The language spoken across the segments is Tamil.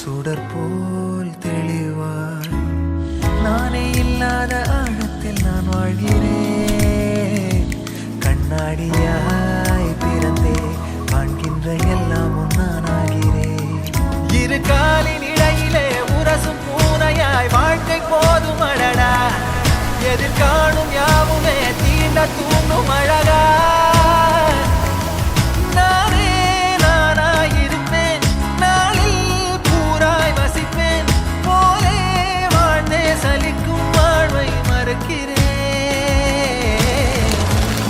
சுடர் போல் தெளிவாய் நானே இல்லாத ஆழத்தில் நான் வாழ்கிறேன். கண்ணாடியாய் பிறந்தே காண்கின்ற எல்லாமும் நான் ஆகிறேன். இரு காலின் இடையிலே உரசும் பூனையாய் வாழ்க்கை போதும் அடடா. எதிர்காணும் யாவுமே தீண்ட தூண்டும் அழகா. நானே நானாயிருப்பேன், நாளில் பூராய் வசிப்பேன். போலே வாழ்ந்தே சலிக்கும் வாழ்வை மறுக்கிறேன்.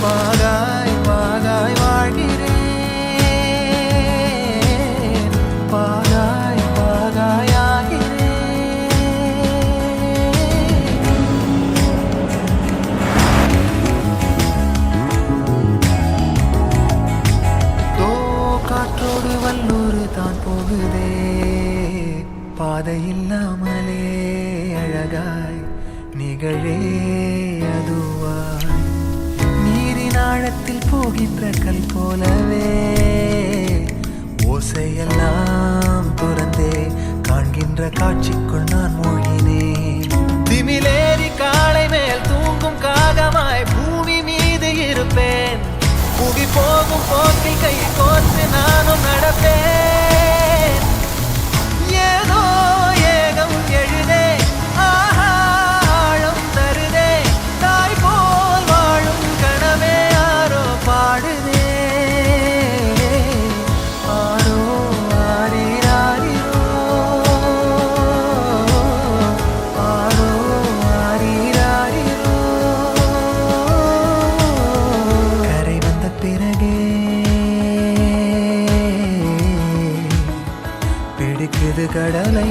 வாகாய் வாகாய் வாழ்கிறேன், வாகாய் வாகாய் காற்றோடு வல்லூர் தான் போகுதே. பாதை இல்லாமலே அழகாய் நிகழே அதுவாய் நீரின் ஆழத்தில் போகின்ற கல் போலவே ஓசையெல்லாம் துறந்தே காண்கின்ற காட்சிக்குள் நான் மூழ்கினேன். திமிலேறி காலை மேல் தூங்கும் காகமாய் பூமி மீது இருப்பேன். புவி போகும் போக்கில் கை கோர்த்து நானும் நடப்பேன். ஏதோ ஏகம் எழுதே, ஆழம் தருதே. தாய் போல் வாழும் கனவே யாரோ பாடுதே. ஆரோ ஆரீராரிரோ, ஆரோ ஆரீராரிரோ. கரை வந்த பிறகே பிடிக்குது கடலை.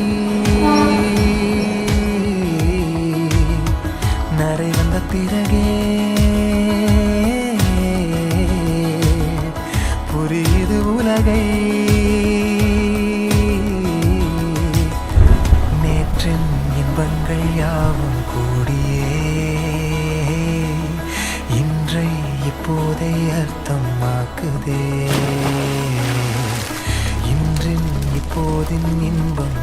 நரை வந்த பிறகே புரியுது உலகை. நேற்றின் இன்பங்கள் யாவும் கூடியே இன்றை இப்போதை அர்த்தமாக்குதே. இன்றின் இப்போதின் இன்பம்